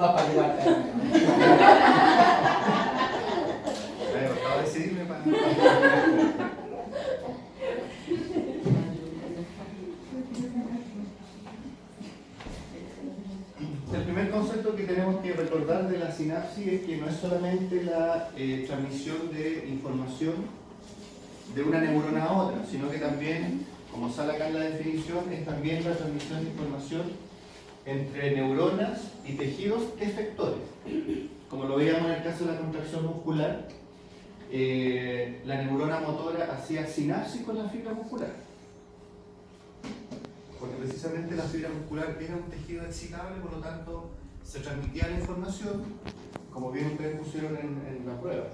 no para ayudarte. Acabo de decidirme para... El primer concepto que tenemos que recordar de la sinapsis es que no es solamente la transmisión de información de una neurona a otra, sino que también, como sale acá en la definición, es también la transmisión de información entre neuronas y tejidos efectores. Como lo veíamos en el caso de la contracción muscular, la neurona motora hacía sinapsis con la fibra muscular. Porque precisamente la fibra muscular era un tejido excitable, por lo tanto se transmitía la información, como bien ustedes pusieron en la prueba.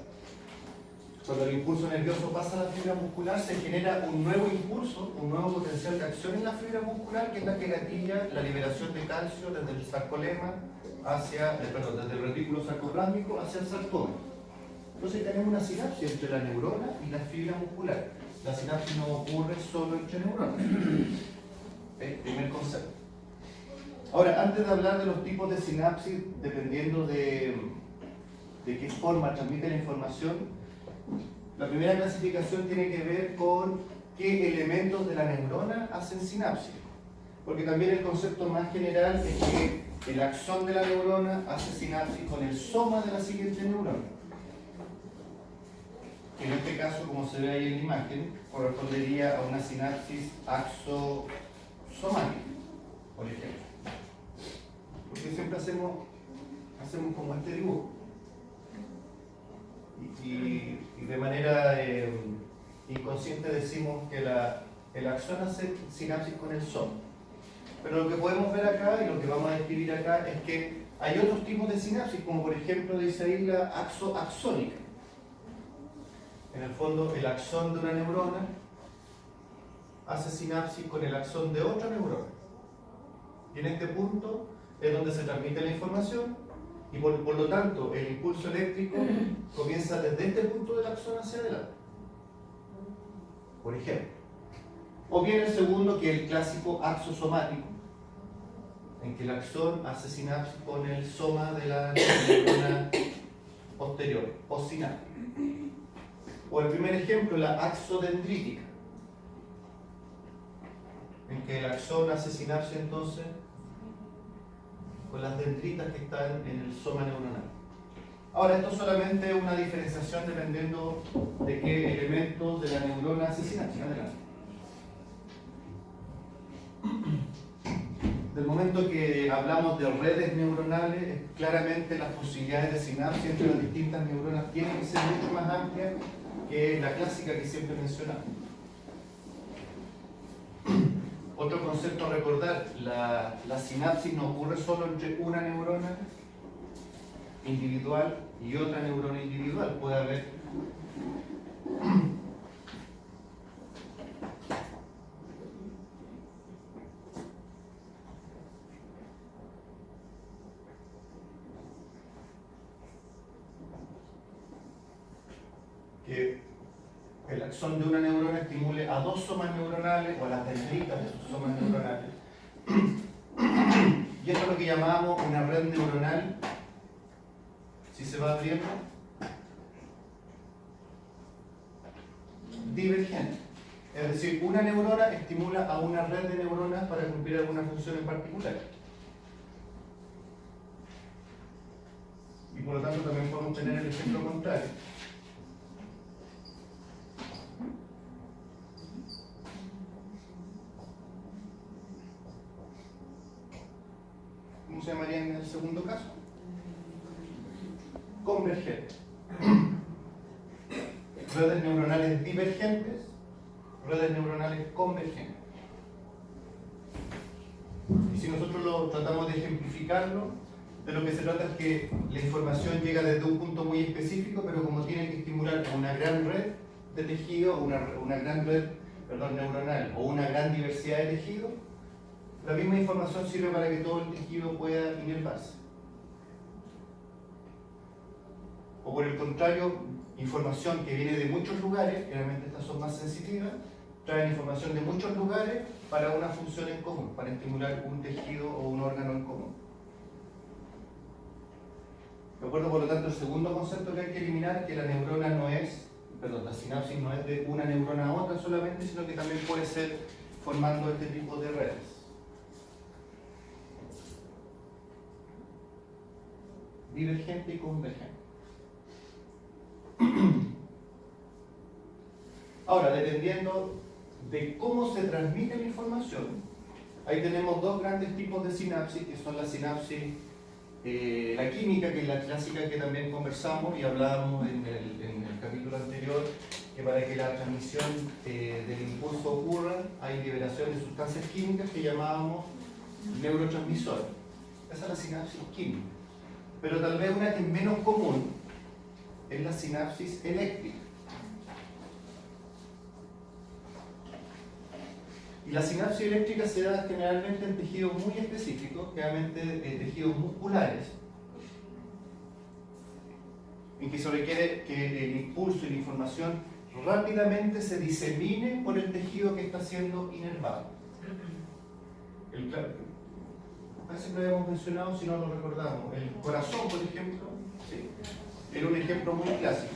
Cuando el impulso nervioso pasa a la fibra muscular, se genera un nuevo impulso, un nuevo potencial de acción en la fibra muscular, que es la que gatilla la liberación de calcio desde el sarcolema desde el retículo sarcoplásmico hacia el sarcoma. Entonces tenemos una sinapsis entre la neurona y la fibra muscular. La sinapsis no ocurre solo entre neuronas. Primer concepto. Ahora, antes de hablar de los tipos de sinapsis, dependiendo de qué forma transmite la información, la primera clasificación tiene que ver con qué elementos de la neurona hacen sinapsis. Porque también el concepto más general es que el axón de la neurona hace sinapsis con el soma de la siguiente neurona. En este caso, como se ve ahí en la imagen, correspondería a una sinapsis axosomática, por ejemplo. Porque siempre hacemos como este dibujo. Y de manera inconsciente decimos que el axón hace sinapsis con el soma. Pero lo que podemos ver acá y lo que vamos a describir acá es que hay otros tipos de sinapsis, como por ejemplo dice ahí la axoaxónica. En el fondo, el axón de una neurona hace sinapsis con el axón de otra neurona. Y en este punto es donde se transmite la información y por lo tanto el impulso eléctrico comienza desde este punto del axón hacia adelante. Por ejemplo. O bien el segundo, que es el clásico axosomático, en que el axón hace sinapsis con el soma de la neurona posterior, postsináptica. O el primer ejemplo, la axodendrítica, en que el axón hace sinapsis entonces con las dendritas que están en el soma neuronal. Ahora, esto solamente es una diferenciación dependiendo de qué elementos de la neurona hace sinapsis. Adelante. Del momento que hablamos de redes neuronales, claramente las posibilidades de sinapsis entre las distintas neuronas tienen que ser mucho más amplias que la clásica que siempre mencionamos. Otro concepto a recordar, la sinapsis no ocurre solo entre una neurona individual y otra neurona individual. Puede haber que el axón de una neurona estimule a dos somas neuronales o a las dendritas de sus somas neuronales. Y esto es lo que llamamos una red neuronal, si se va abriendo, divergente. Es decir, una neurona estimula a una red de neuronas para cumplir alguna función en particular. Y por lo tanto también podemos tener el ejemplo contrario. ¿Cómo se llamaría en el segundo caso? Convergente. Redes neuronales divergentes, redes neuronales convergentes. Y si nosotros lo tratamos de ejemplificarlo, de lo que se trata es que la información llega desde un punto muy específico, pero como tiene que estimular una gran red de tejido, una gran red neuronal o una gran diversidad de tejidos, la misma información sirve para que todo el tejido pueda inervarse. O por el contrario, información que viene de muchos lugares, generalmente estas son más sensitivas, traen información de muchos lugares para una función en común, para estimular un tejido o un órgano en común. ¿De acuerdo? Por lo tanto, el segundo concepto que hay que eliminar es que la neurona no es, perdón, la sinapsis no es de una neurona a otra solamente, sino que también puede ser formando este tipo de redes. Divergente y convergente. Ahora, dependiendo de cómo se transmite la información, ahí tenemos dos grandes tipos de sinapsis, que son la sinapsis, la química, que es la clásica que también conversamos y hablábamos en el capítulo anterior, que para que la transmisión del impulso ocurra, hay liberación de sustancias químicas que llamábamos neurotransmisores. Esa es la sinapsis química. Pero tal vez una que es menos común es la sinapsis eléctrica. Y la sinapsis eléctrica se da generalmente en tejidos muy específicos, generalmente tejidos musculares, en que se requiere que el impulso y la información rápidamente se disemine por el tejido que está siendo inervado. Parece que lo habíamos mencionado, si no lo recordamos. El corazón, por ejemplo, ¿sí? Era un ejemplo muy clásico.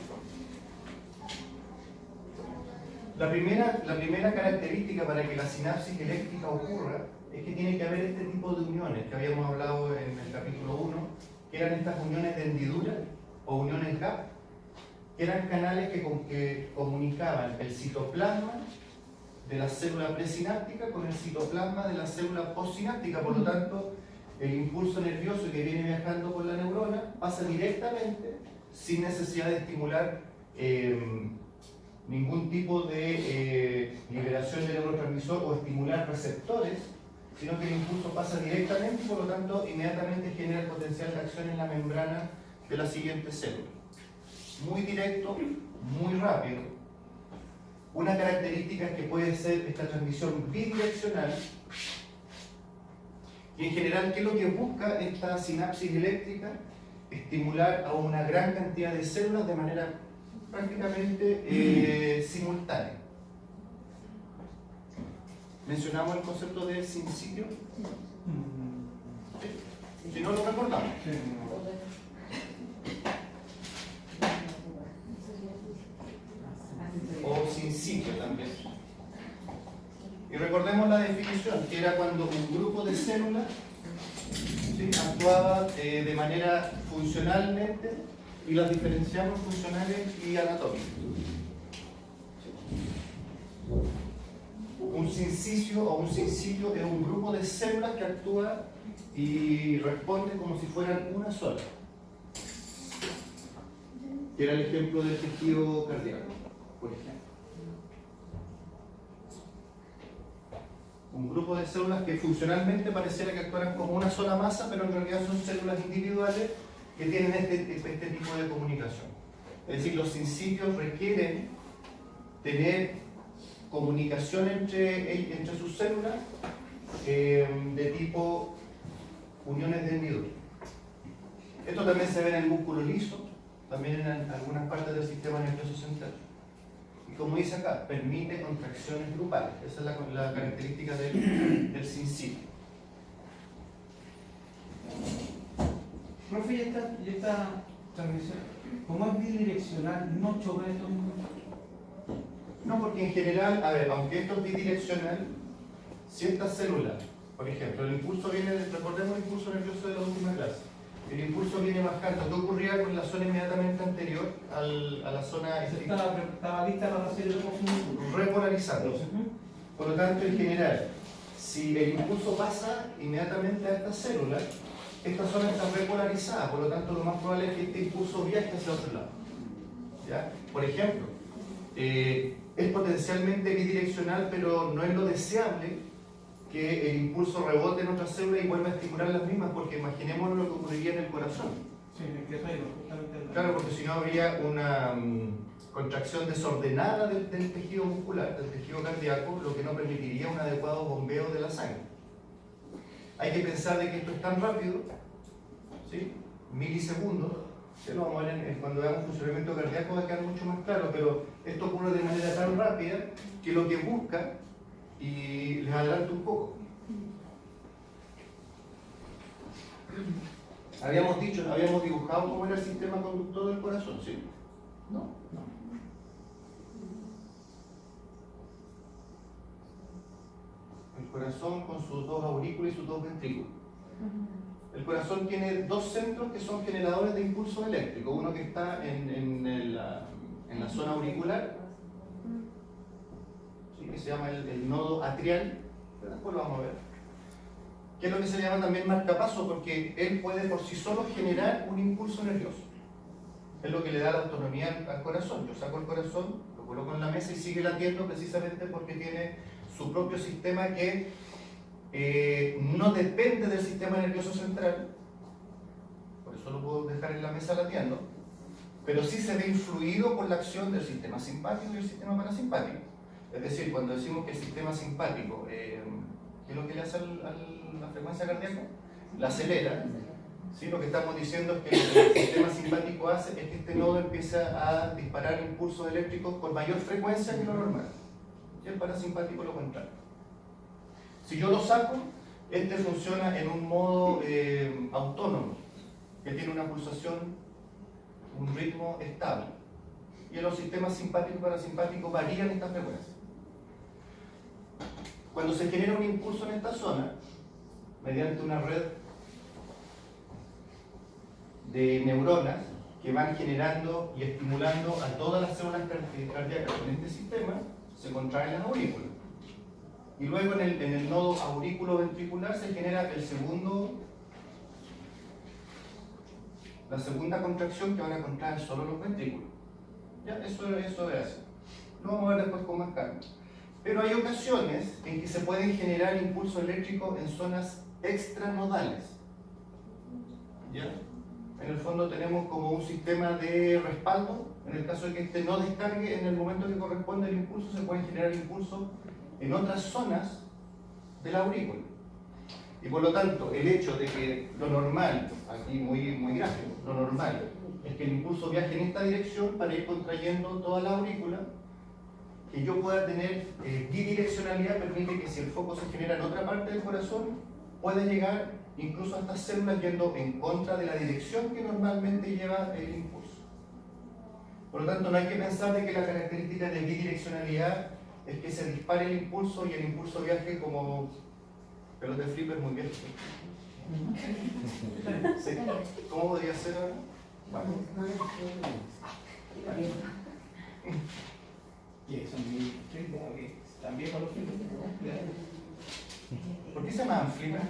La primera característica para que la sinapsis eléctrica ocurra es que tiene que haber este tipo de uniones que habíamos hablado en el capítulo 1, que eran estas uniones de hendidura o uniones gap, que eran canales que comunicaban el citoplasma de la célula presináptica con el citoplasma de la célula postsináptica. Por lo tanto, el impulso nervioso que viene viajando por la neurona pasa directamente, sin necesidad de estimular ningún tipo de liberación de neurotransmisor o estimular receptores, sino que el impulso pasa directamente y por lo tanto inmediatamente genera el potencial de acción en la membrana de la siguiente célula. Muy directo, muy rápido. Una característica es que puede ser esta transmisión bidireccional. Y en general, ¿qué es lo que busca esta sinapsis eléctrica? Estimular a una gran cantidad de células de manera prácticamente simultánea. ¿Mencionamos el concepto de sincitio? ¿Sí? Si no lo recordamos. O sincitio también. Y recordemos la definición, que era cuando un grupo de células, ¿sí?, actuaba de manera funcionalmente, y las diferenciamos funcionales y anatómicas. Un sincicio o un sincitio es un grupo de células que actúa y responde como si fueran una sola. Que era el ejemplo del tejido cardíaco, por ejemplo. Un grupo de células que funcionalmente pareciera que actuaran como una sola masa, pero en realidad son células individuales que tienen este tipo de comunicación. Es decir, los sincitios requieren tener comunicación entre sus células de tipo uniones de hendidura. Esto también se ve en el músculo liso, también en algunas partes del sistema nervioso central. Y como dice acá, permite contracciones grupales. Esa es la característica del sincitio. Profe, y esta transmisión, como es bidireccional, ¿no choca estos impulsos? No, porque en general, a ver, aunque esto es bidireccional, si esta célula, por ejemplo, el impulso viene, recordemos el impulso nervioso de la última clase, el impulso viene bajando. ¿Qué ocurría con la zona inmediatamente anterior a la zona? Estaba lista para hacer el impulso. Repolarizándose. Por lo tanto, en general, si el impulso pasa inmediatamente a esta célula, esta zona está repolarizada, por lo tanto lo más probable es que este impulso viaje hacia otro lado. ¿Ya? Por ejemplo, es potencialmente bidireccional, pero no es lo deseable que el impulso rebote en otras células y vuelva a estimular las mismas, porque imaginémonos lo que ocurriría en el corazón. Sí, me quedé justamente. Claro, porque si no habría una contracción desordenada del tejido muscular, del tejido cardíaco, lo que no permitiría un adecuado bombeo de la sangre. Hay que pensar de que esto es tan rápido, ¿sí?, milisegundos, que lo vamos a ver cuando veamos funcionamiento cardíaco va a quedar mucho más claro, pero esto ocurre de manera tan rápida que lo que busca, y les adelanto un poco, Habíamos dibujado cómo era el sistema conductor del corazón, ¿sí? No. El corazón con sus dos aurículas y sus dos ventrículos. El corazón tiene dos centros que son generadores de impulso eléctrico. Uno que está en la zona auricular, ¿sí? Que se llama el nodo atrial, pero después lo vamos a ver. Que es lo que se llama también marcapaso, porque él puede por sí solo generar un impulso nervioso. Es lo que le da la autonomía al corazón. Yo saco el corazón, lo coloco en la mesa y sigue latiendo precisamente porque tiene su propio sistema que no depende del sistema nervioso central, por eso lo puedo dejar en la mesa latiendo, pero sí se ve influido por la acción del sistema simpático y el sistema parasimpático. Es decir, cuando decimos que el sistema simpático, ¿qué es lo que le hace a la frecuencia cardíaca? La acelera. ¿Sí? Lo que estamos diciendo es que lo que el sistema simpático hace es que este nodo empieza a disparar impulsos eléctricos con mayor frecuencia que lo normal. Y el parasimpático lo contrario. Si yo lo saco, este funciona en un modo autónomo, que tiene una pulsación, un ritmo estable. Y en los sistemas simpáticos y parasimpáticos varían estas frecuencias. Cuando se genera un impulso en esta zona, mediante una red de neuronas que van generando y estimulando a todas las células cardíacas en este sistema, se contraen las aurículas. Y luego en el nodo aurículo-ventricular se genera la segunda contracción que van a contraer solo los ventrículos. ¿Ya? Eso es así. Lo vamos a ver después con más calma. Pero hay ocasiones en que se pueden generar impulsos eléctricos en zonas extranodales. ¿Ya? En el fondo tenemos como un sistema de respaldo. En el caso de que este no descargue en el momento que corresponde el impulso, se pueden generar impulsos en otras zonas de la aurícula. Y por lo tanto, el hecho de que lo normal, aquí muy gráfico, lo normal es que el impulso viaje en esta dirección para ir contrayendo toda la aurícula, que yo pueda tener bidireccionalidad permite que si el foco se genera en otra parte del corazón, puede llegar incluso a estas células yendo en contra de la dirección que normalmente lleva el impulso. Por lo tanto, no hay que pensar de que la característica de bidireccionalidad es que se dispare el impulso y el impulso viaje como pelota de flipper muy bien. ¿Sí? ¿Cómo podría ser ahora? Vale. También con los flippers. ¿Por qué se llaman flippers?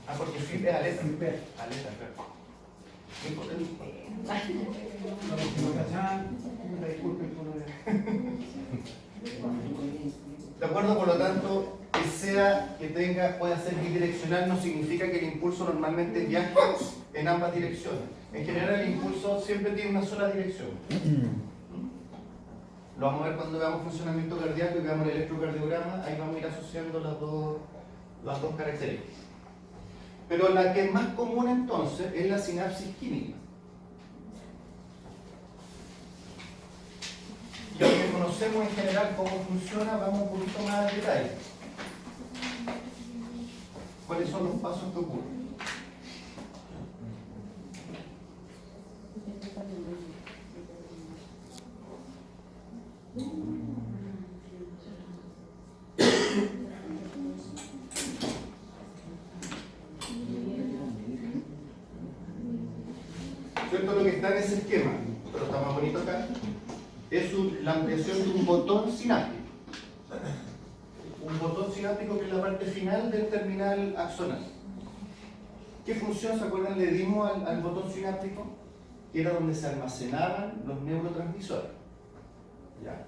Ah, porque flip es aleta. Aleta, claro. De acuerdo, por lo tanto, pueda ser bidireccional no significa que el impulso normalmente viaje en ambas direcciones. En general el impulso siempre tiene una sola dirección. Lo vamos a ver cuando veamos funcionamiento cardíaco y veamos el electrocardiograma, ahí vamos a ir asociando las dos características. Pero la que es más común entonces es la sinapsis química. Y aunque conocemos en general cómo funciona, vamos un poquito más al detalle. ¿Cuáles son los pasos que ocurren? ¿Cierto? Lo que está en ese esquema, pero está más bonito acá, es la ampliación de un botón sináptico. Un botón sináptico que es la parte final del terminal axonal. ¿Qué función, se acuerdan, le dimos al botón sináptico? Que era donde se almacenaban los neurotransmisores. ¿Ya?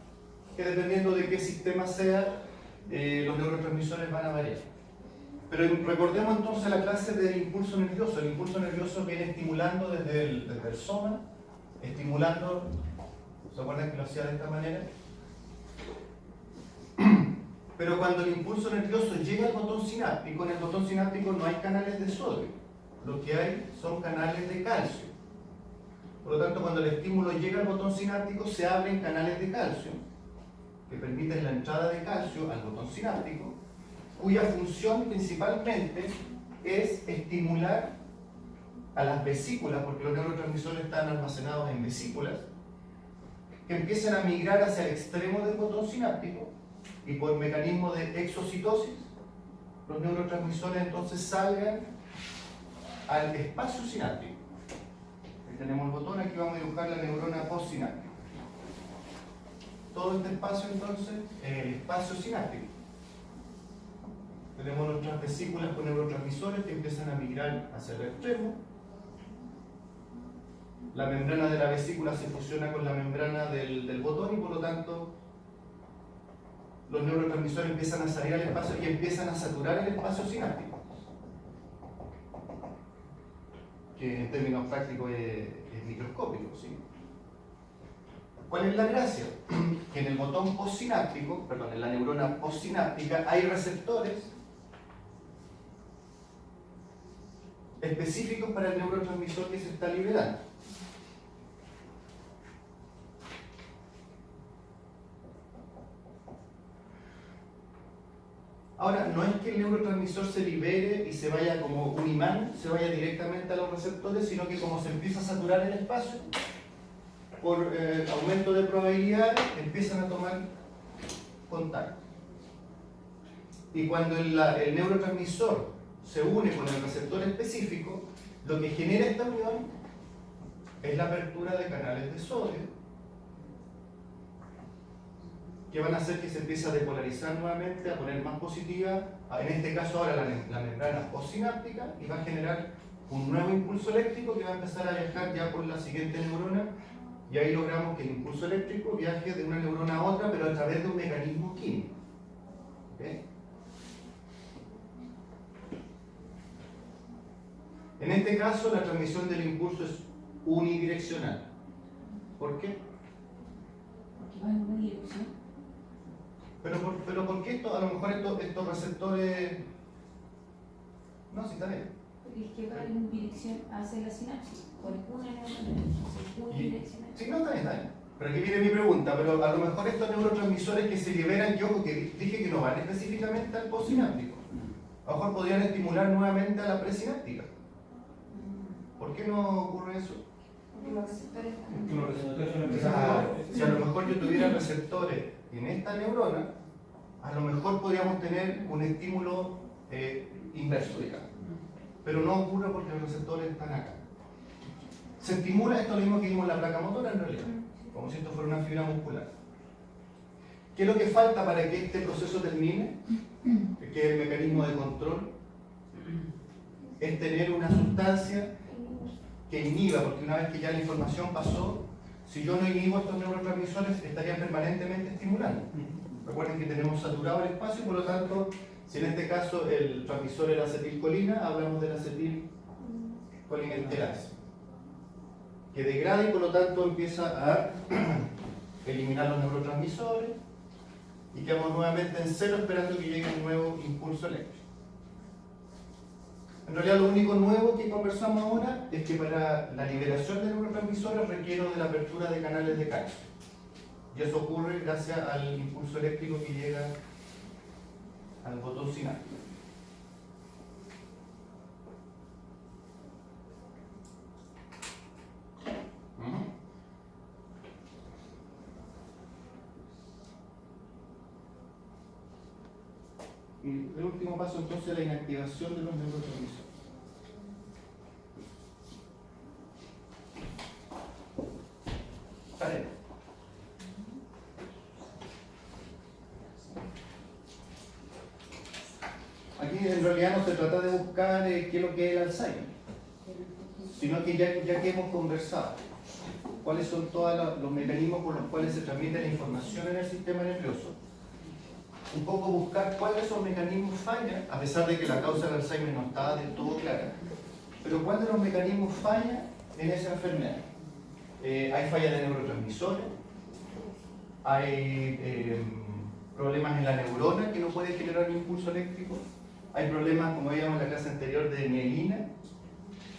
Que dependiendo de qué sistema sea, los neurotransmisores van a variar. Pero recordemos entonces la clase del impulso nervioso. El impulso nervioso viene estimulando desde el soma, estimulando, ¿se acuerdan que lo hacía de esta manera? Pero cuando el impulso nervioso llega al botón sináptico, en el botón sináptico no hay canales de sodio, lo que hay son canales de calcio. Por lo tanto, cuando el estímulo llega al botón sináptico, se abren canales de calcio. que permiten la entrada de calcio al botón sináptico, cuya función principalmente es estimular a las vesículas, porque los neurotransmisores están almacenados en vesículas, que empiezan a migrar hacia el extremo del botón sináptico y por mecanismo de exocitosis, los neurotransmisores entonces salgan al espacio sináptico. Ahí tenemos el botón, aquí vamos a dibujar la neurona postsináptica. Todo este espacio entonces es el espacio sináptico. Tenemos nuestras vesículas con neurotransmisores que empiezan a migrar hacia el extremo. La membrana de la vesícula se fusiona con la membrana del botón y por lo tanto los neurotransmisores empiezan a salir al espacio y empiezan a saturar el espacio sináptico, que en términos prácticos es microscópico, ¿sí? ¿Cuál es la gracia? Que en el botón postsináptico, perdón, en la neurona postsináptica hay receptores específicos para el neurotransmisor que se está liberando. Ahora, no es que el neurotransmisor se libere y se vaya como un imán, se vaya directamente a los receptores, sino que como se empieza a saturar el espacio, por aumento de probabilidad, empiezan a tomar contacto. Y cuando el neurotransmisor se une con el receptor específico, lo que genera esta unión es la apertura de canales de sodio, que van a hacer que se empiece a depolarizar nuevamente, a poner más positiva, en este caso ahora la membrana postsináptica, y va a generar un nuevo impulso eléctrico que va a empezar a viajar ya por la siguiente neurona, y ahí logramos que el impulso eléctrico viaje de una neurona a otra, pero a través de un mecanismo químico. ¿Okay? En este caso la transmisión del impulso es unidireccional. ¿Por qué? Porque va en una dirección. Pero ¿por qué a lo mejor estos receptores... No, sí, está bien. Porque es que va en dirección hacia la sinapsis. Por una neurona, unidireccional. Sí, no, está bien. Pero aquí viene mi pregunta, pero a lo mejor estos neurotransmisores que se liberan, yo que dije que no van específicamente al postsináptico, a lo mejor podrían estimular nuevamente a la presináptica. ¿Por qué no ocurre eso? Porque los receptores Porque los receptores son Si a lo mejor yo tuviera receptores en esta neurona, a lo mejor podríamos tener un estímulo inverso, digamos. Pero no ocurre porque los receptores están acá. Se estimula, esto es lo mismo que vimos en la placa motora en realidad, como si esto fuera una fibra muscular. ¿Qué es lo que falta para que este proceso termine? Que es el mecanismo de control. Es tener una sustancia que inhiba, porque una vez que ya la información pasó, si yo no inhibo estos neurotransmisores, estarían permanentemente estimulando. Recuerden que tenemos saturado el espacio, por lo tanto, si en este caso el transmisor era acetilcolina, hablamos de la acetilcolinenterasa, que degrada y por lo tanto empieza a eliminar los neurotransmisores y quedamos nuevamente en cero esperando que llegue un nuevo impulso eléctrico. En realidad lo único nuevo que conversamos ahora es que para la liberación de neurotransmisores requiero de la apertura de canales de calcio. Y eso ocurre gracias al impulso eléctrico que llega al botón sináptico. Y el último paso entonces es la inactivación de los neurotransmisores. Vale. Aquí en realidad no se trata de buscar qué es lo que es el Alzheimer, sino que ya que hemos conversado cuáles son todos los mecanismos por los cuales se transmite la información en el sistema nervioso, un poco buscar cuáles son los mecanismos fallan, a pesar de que la causa del Alzheimer no está del todo clara, pero cuáles de los mecanismos fallan en esa enfermedad. Hay falla de neurotransmisores, hay problemas en la neurona que no puede generar un impulso eléctrico, hay problemas, como veíamos en la clase anterior, de mielina,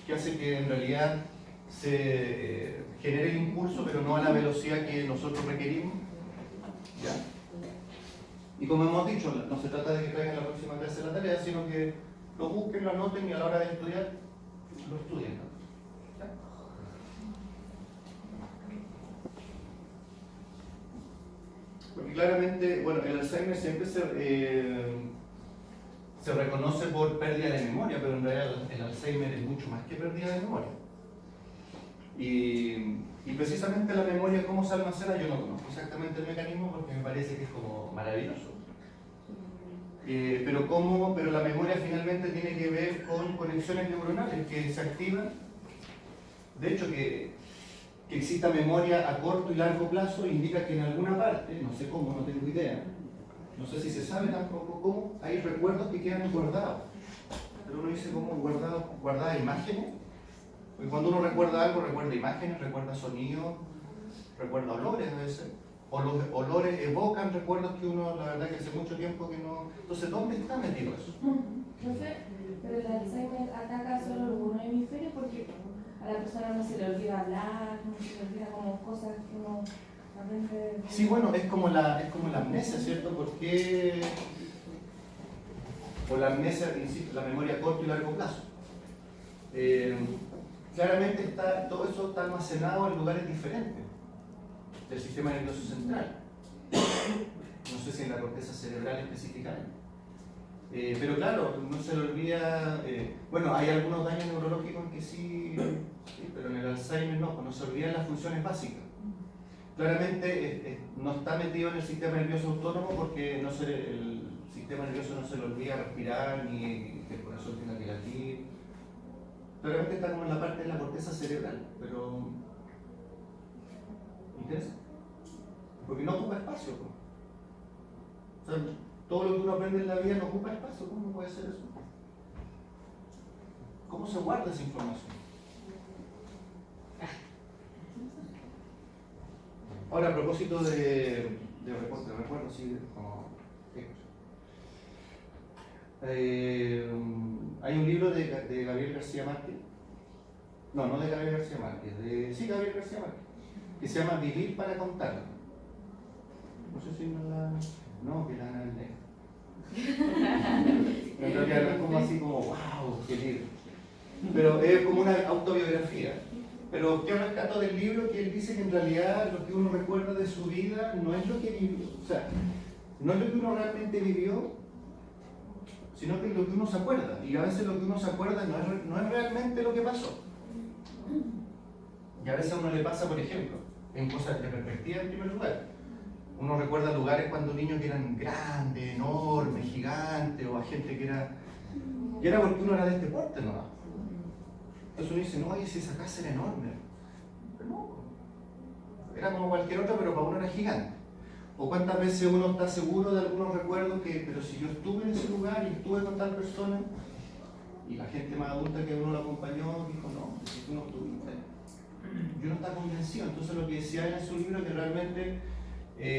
que hace que en realidad se genere el impulso, pero no a la velocidad que nosotros requerimos. ¿Ya? Y como hemos dicho, no se trata de que traigan la próxima clase la tarea, sino que lo busquen, lo anoten y a la hora de estudiar, lo estudien. ¿Ya? Porque claramente, bueno, el Alzheimer siempre se reconoce por pérdida de memoria, pero en realidad el Alzheimer es mucho más que pérdida de memoria. Y precisamente la memoria, cómo se almacena, yo no conozco exactamente el mecanismo porque me parece que es como maravilloso. Pero la memoria finalmente tiene que ver con conexiones neuronales que se activan. De hecho, que exista memoria a corto y largo plazo indica que en alguna parte, no sé cómo, no tengo idea, no sé si se sabe tampoco cómo, hay recuerdos que quedan guardados. Pero uno dice cómo guardadas imágenes. Porque cuando uno recuerda algo, recuerda imágenes, recuerda sonidos, recuerda olores a veces. O los olores evocan recuerdos que uno, la verdad, que hace mucho tiempo que no. Entonces, ¿dónde está metido eso? Profe, pero el Alzheimer ataca solo un hemisferio porque a la persona no se le olvida hablar, no se le olvida como cosas que uno aprende. Sí, bueno, es como la amnesia, ¿cierto? Porque. O la amnesia, insisto, la memoria a corto y largo plazo. Claramente todo eso está almacenado en lugares diferentes del sistema nervioso central. No sé si en la corteza cerebral específicamente. Pero claro, no se le olvida. Bueno, hay algunos daños neurológicos que sí, pero en el Alzheimer no se olvidan las funciones básicas. Claramente no está metido en el sistema nervioso autónomo porque el sistema nervioso no se le olvida respirar ni que el corazón tenga que latir. Claramente está como en la parte de la corteza cerebral, pero interesante, porque no ocupa espacio. O sea, todo lo que uno aprende en la vida no ocupa espacio. ¿Cómo puede ser eso? ¿Cómo se guarda esa información? Ahora, a propósito de recuerdo, sí, como hay un libro de Gabriel García Márquez, no de Gabriel García Márquez, Gabriel García Márquez, que se llama Vivir para contarlo. No sé si no, que la Ana en realidad es como así como, wow, qué libro. Pero es como una autobiografía. Pero yo rescato del libro que él dice que en realidad lo que uno recuerda de su vida no es lo que vivió, o sea, no es lo que uno realmente vivió, sino que es lo que uno se acuerda. Y a veces lo que uno se acuerda no es realmente lo que pasó. Y a veces a uno le pasa, por ejemplo, en cosas de perspectiva en primer lugar. Uno recuerda lugares cuando niños que eran grandes, enormes, gigantes, o a gente que era porque uno era de este porte, ¿no? Entonces uno dice, no, oye, si esa casa era enorme. Pero no, era como cualquier otra, pero para uno era gigante. O cuántas veces uno está seguro de algunos recuerdos pero si yo estuve en ese lugar y estuve con tal persona, y la gente más adulta que uno lo acompañó dijo, no, si tú no estuviste. Yo no estaba convencido. Entonces lo que decía él en su libro es que realmente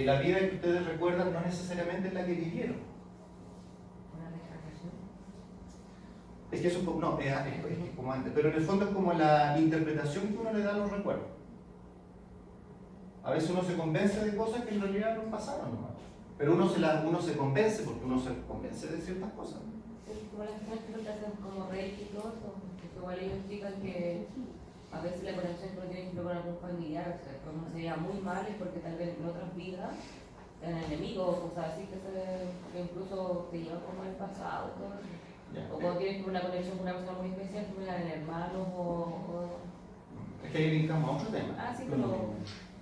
la vida que ustedes recuerdan no necesariamente es la que vivieron. Es que eso es como antes, pero en el fondo es como la interpretación que uno le da a los recuerdos. A veces uno se convence de cosas que en realidad no pasaron nomás. Pero uno se convence porque uno se convence de ciertas cosas. Como las personas que hacen como reiki y todo eso, porque igual ellos explican que a veces la conexión que uno tiene con algún familiar, o sea, como se veía muy mal es porque tal vez en otras vidas eran enemigos o cosas así que incluso te llevan como el pasado y todo eso. O cuando tienes una conexión con una persona muy especial, como eran hermanos o... Es que ahí brincamos a otro tema. Ah, sí, pero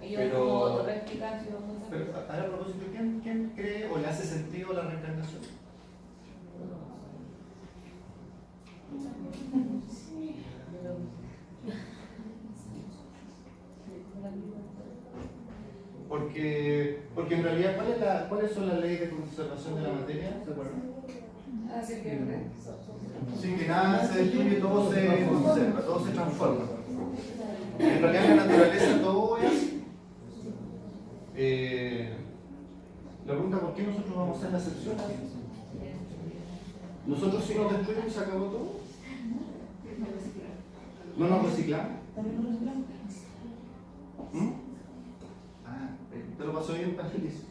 ellos como reexplican si no cosas. Pero a propósito, ¿quién cree o le hace sentido la reencarnación? Porque en realidad, ¿cuáles son las leyes de conservación de la materia? ¿Se acuerdan? Se pierde. Sí, que nada se destruye, todo se conserva, todo se transforma. En realidad en la naturaleza todo es así. La pregunta, ¿por qué nosotros vamos a hacer la excepción? ¿Nosotros si nos destruyen se acabó todo? ¿No nos reciclamos? ¿Mm? Ah, te lo pasó bien, tan feliz.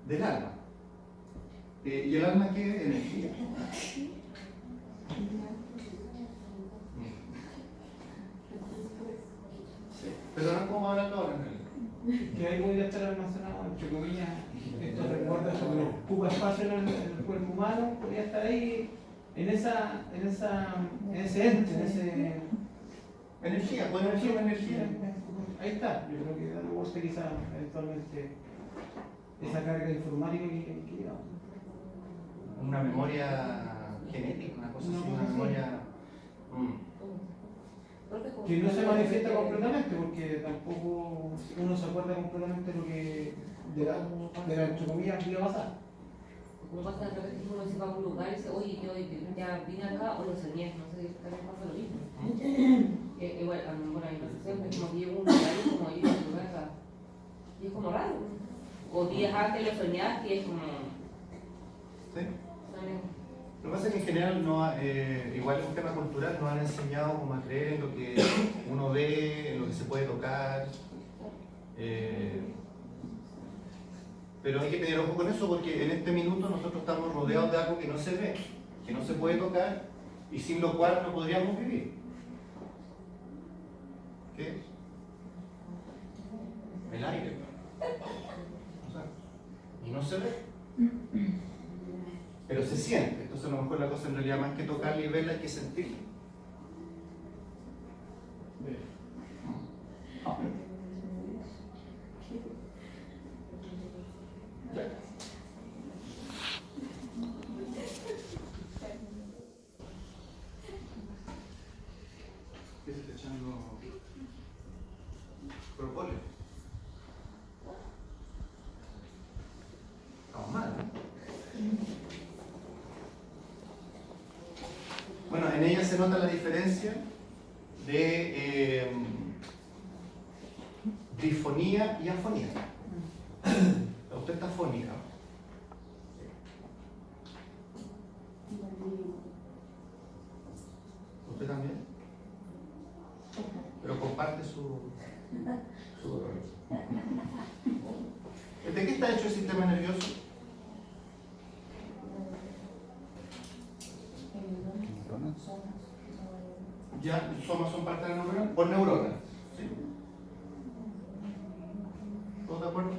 Del alma. ¿Y el alma qué es? Energía. Sí. Pero no como hablando ahora en realidad. Que ahí podría estar almacenado, entre comillas, estos recuerdos que ocupa espacio en el cuerpo humano, podría estar ahí en ese ente, en ese... Energía, podemos decir energía. Ahí está, yo creo que dando vuelta quizá eventualmente esa carga informática que llevamos. Una memoria genética, una cosa así, No, una sí. memoria. Que no se manifiesta completamente, porque tampoco uno se acuerda completamente lo que de la entre comillas vida pasada. Como pasa de repente que uno se va a un lugar y dice, oye, yo ya vine acá o lo soñé, no sé si también pasa lo mismo. Igual, bueno, hay percepción, es como que llego a un lugar y como yo a lugar acá. Y es como raro. O días antes lo soñaste y es como. ¿Sí? Lo que pasa es que en general, igual es un tema cultural, nos han enseñado como a creer en lo que uno ve, en lo que se puede tocar. Pero hay que tener ojo con eso porque en este minuto nosotros estamos rodeados de algo que no se ve, que no se puede tocar y sin lo cual no podríamos vivir. ¿Qué es? El aire. O sea, y no se ve. Pero se siente. Entonces a lo mejor la cosa en realidad más que tocarla y verla hay que sentirla. ¿Qué se está echando? Propóleo. Estamos mal, ¿no? Bueno, en ella se nota la diferencia de difonía y afonía. Usted está afónica. ¿Usted también? Pero comparte su dolor. ¿De qué está hecho el sistema nervioso? Ya, los somas son parte de la neurona, por neurona. ¿Sí? ¿Todos de acuerdo?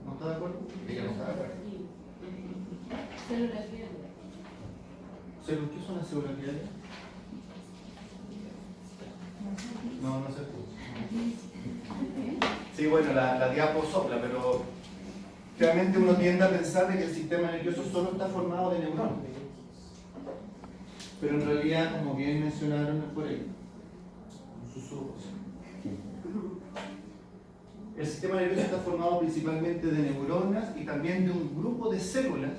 ¿No está de acuerdo? Ella no está de acuerdo. Células gliales. ¿Qué son las células gliales? No se escucha. Sí, bueno, la diapo sopla, pero realmente uno tiende a pensar de que el sistema nervioso solo está formado de neuronas. Pero en realidad, como bien mencionaron por ahí, un susurro. El sistema nervioso está formado principalmente de neuronas y también de un grupo de células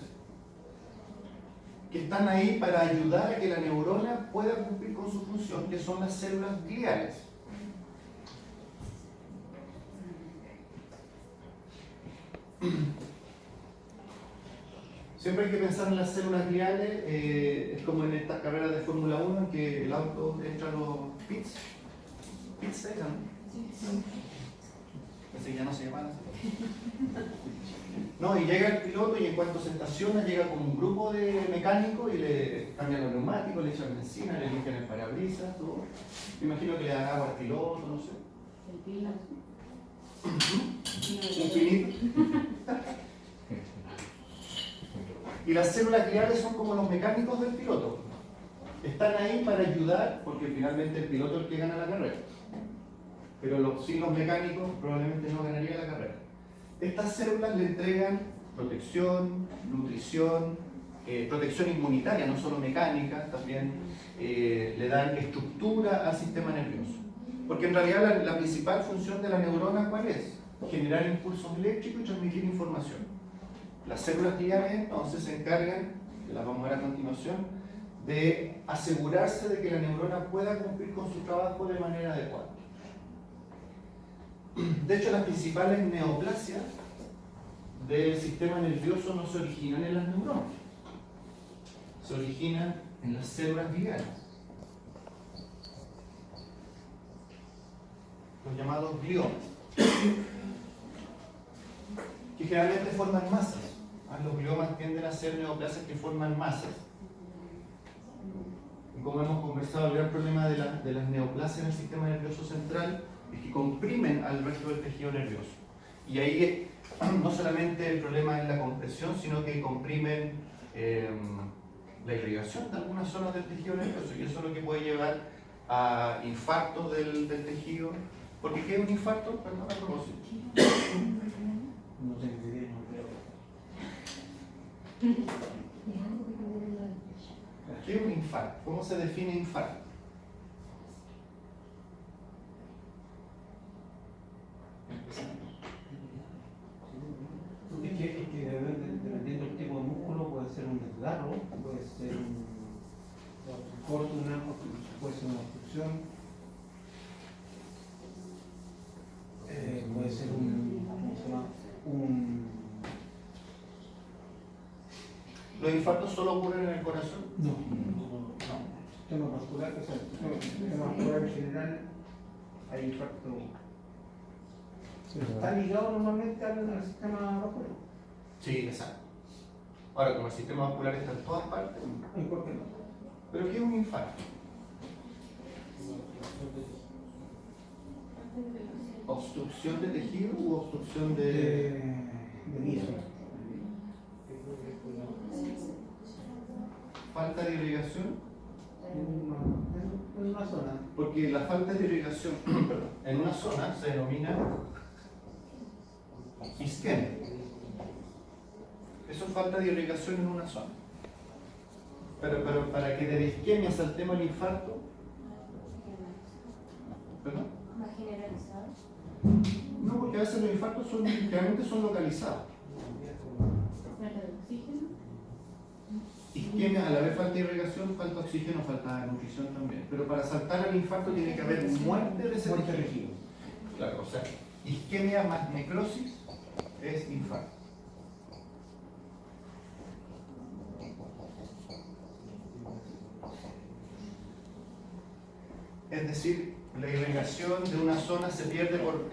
que están ahí para ayudar a que la neurona pueda cumplir con su función, que son las células gliales. Siempre hay que pensar en las células gliales, es como en estas carreras de Fórmula 1 en que el auto entra a los pits. Pits se llaman. Pensé que ya no se llaman así. No, y llega el piloto y en cuanto se estaciona llega con un grupo de mecánicos y le cambian los neumáticos, le echan benzina, le limpian el parabrisas, todo. Me imagino que le dan agua al piloto, no sé. El pilas. Infinito. Y las células gliales son como los mecánicos del piloto. Están ahí para ayudar, porque finalmente el piloto es el que gana la carrera. Pero sin los mecánicos probablemente no ganaría la carrera. Estas células le entregan protección, nutrición, protección inmunitaria, no solo mecánica, también le dan estructura al sistema nervioso. Porque en realidad la principal función de la neurona, ¿cuál es? Generar impulsos eléctricos y transmitir información. Las células gliales entonces se encargan, que las vamos a ver a continuación, de asegurarse de que la neurona pueda cumplir con su trabajo de manera adecuada. De hecho, las principales neoplasias del sistema nervioso no se originan en las neuronas, se originan en las células biliares. Los llamados gliomas, que generalmente forman masas. Los gliomas tienden a ser neoplasias que forman masas. Y como hemos conversado, el gran problema de las neoplasias en el sistema nervioso central es que comprimen al resto del tejido nervioso. Y ahí no solamente el problema es la compresión, sino que comprimen la irrigación de algunas zonas del tejido nervioso. Y eso es lo que puede llevar a infartos del tejido. Porque ¿qué es un infarto? Perdón, a propósito. No tengo idea, no creo. ¿Qué es un infarto? ¿Cómo se define infarto? Es que dependiendo del tipo de músculo puede ser un desgarro, puede ser un corto, puede ser una obstrucción, puede ser ¿cómo se llama? ¿Los infartos solo ocurren en el corazón? No. Sistema vascular, o sea, el sistema vascular en general hay infarto. Pero está ligado normalmente al sistema vascular. Sí, exacto. Ahora, como el sistema vascular está en todas partes, ¿Y por qué no? ¿pero qué es un infarto? ¿Obstrucción de tejido u obstrucción De vía. falta de irrigación? En una zona. Porque la falta de irrigación en una zona se denomina isquemia. Eso es falta de irrigación en una zona. Pero para que de la isquemia saltemos al infarto, ¿perdón? ¿Más generalizado? No, porque a veces los infartos realmente son localizados. ¿Falta de oxígeno? Isquemia, a la vez falta de irrigación, falta oxígeno, falta nutrición también. Pero para saltar al infarto tiene que haber muerte de ese Muerte tejido. tejido. Claro, o sea, isquemia más necrosis es infarto. Es decir, la irrigación de una zona se pierde por